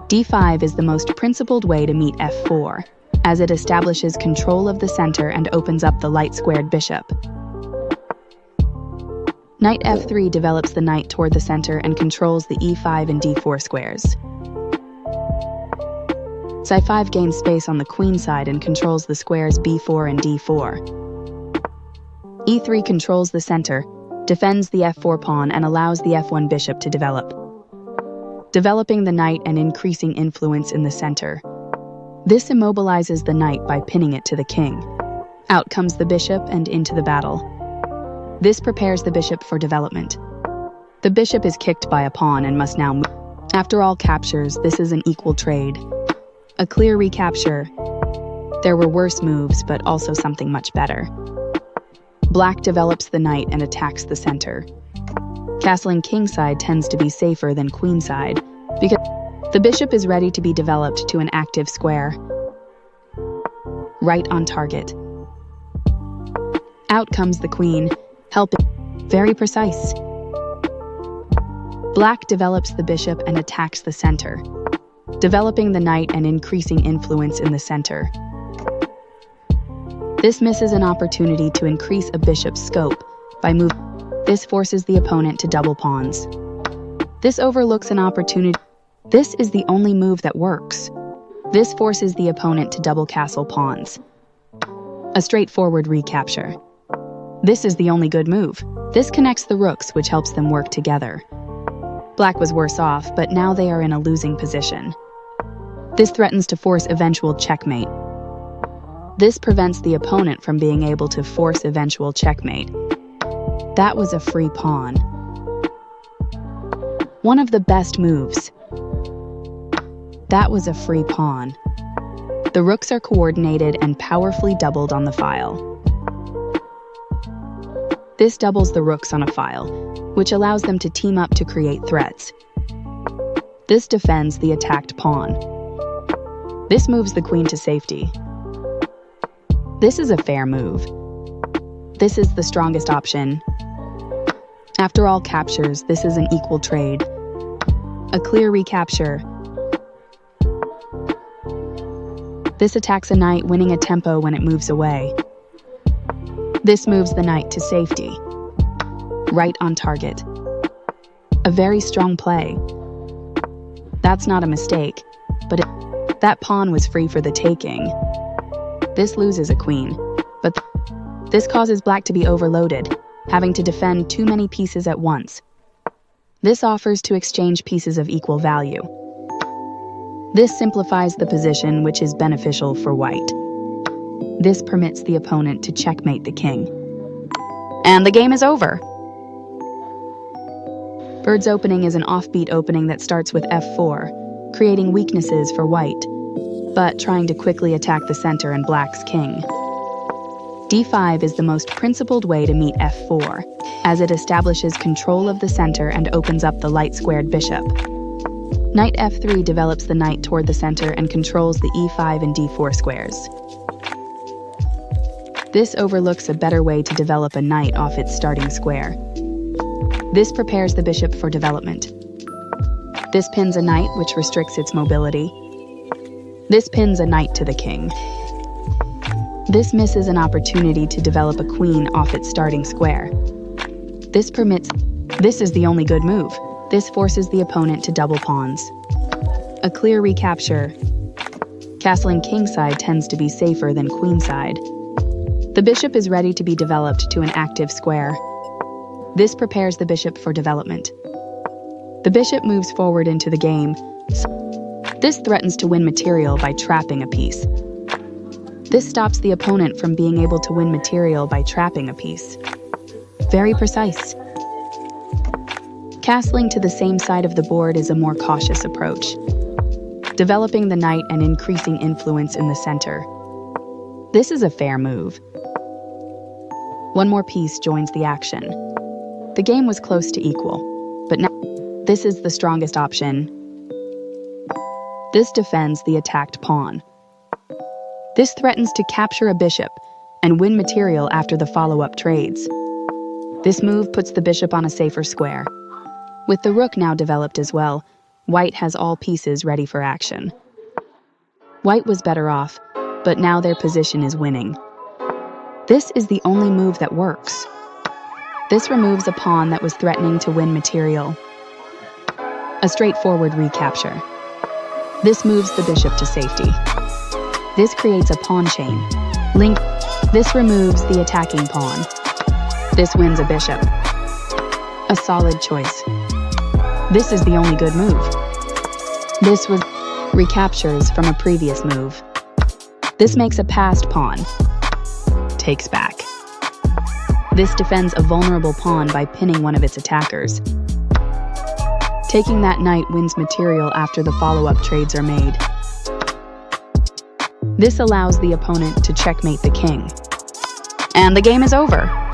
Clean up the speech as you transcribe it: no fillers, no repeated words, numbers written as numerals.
d5 is the most principled way to meet f4, as it establishes control of the center and opens up the light-squared bishop. Knight f3 develops the knight toward the center and controls the e5 and d4 squares. c5 gains space on the queen side and controls the squares b4 and d4. e3 controls the center, defends the f4 pawn, and allows the f1 bishop to develop, developing the knight and increasing influence in the center. This immobilizes the knight by pinning it to the king. Out comes the bishop and into the battle. This prepares the bishop for development. The bishop is kicked by a pawn and must now move. After all captures, this is an equal trade. A clear recapture. There were worse moves, but also something much better. Black develops the knight and attacks the center. Castling kingside tends to be safer than queenside, because the bishop is ready to be developed to an active square. Right on target. Out comes the queen, helping. Very precise. Black develops the bishop and attacks the center, developing the knight and increasing influence in the center. This misses an opportunity to increase a bishop's scope by moving. This forces the opponent to double pawns. This overlooks an opportunity. This is the only move that works. This forces the opponent to double castle pawns. A straightforward recapture. This is the only good move. This connects the rooks, which helps them work together. Black was worse off, but now they are in a losing position. This threatens to force eventual checkmate. This prevents the opponent from being able to force eventual checkmate. That was a free pawn. One of the best moves. That was a free pawn. The rooks are coordinated and powerfully doubled on the file. This doubles the rooks on a file, which allows them to team up to create threats. This defends the attacked pawn. This moves the queen to safety. This is a fair move. This is the strongest option. After all captures, this is an equal trade. A clear recapture. This attacks a knight, winning a tempo when it moves away. This moves the knight to safety. Right on target. A very strong play. That's not a mistake, but that pawn was free for the taking. This loses a queen, but this causes black to be overloaded, having to defend too many pieces at once. This offers to exchange pieces of equal value. This simplifies the position, which is beneficial for white. This permits the opponent to checkmate the king. And the game is over! Bird's opening is an offbeat opening that starts with f4, creating weaknesses for white, but trying to quickly attack the center and black's king. d5 is the most principled way to meet f4, as it establishes control of the center and opens up the light-squared bishop. Knight f3 develops the knight toward the center and controls the e5 and d4 squares. This overlooks a better way to develop a knight off its starting square. This prepares the bishop for development. This pins a knight, which restricts its mobility. This pins a knight to the king. This misses an opportunity to develop a queen off its starting square. This permits. This is the only good move. This forces the opponent to double pawns. A clear recapture. Castling kingside tends to be safer than queenside. The bishop is ready to be developed to an active square. This prepares the bishop for development. The bishop moves forward into the game. This threatens to win material by trapping a piece. This stops the opponent from being able to win material by trapping a piece. Very precise. Castling to the same side of the board is a more cautious approach, developing the knight and increasing influence in the center. This is a fair move. One more piece joins the action. The game was close to equal, but now this is the strongest option. This defends the attacked pawn. This threatens to capture a bishop and win material after the follow-up trades. This move puts the bishop on a safer square. With the rook now developed as well, White has all pieces ready for action. White was better off, but now their position is winning. This is the only move that works. This removes a pawn that was threatening to win material. A straightforward recapture. This moves the bishop to safety. This creates a pawn chain. Link. This removes the attacking pawn. This wins a bishop. A solid choice. This is the only good move. This was recaptures from a previous move. This makes a passed pawn. Takes back. This defends a vulnerable pawn by pinning one of its attackers. Taking that knight wins material after the follow-up trades are made. This allows the opponent to checkmate the king. And the game is over.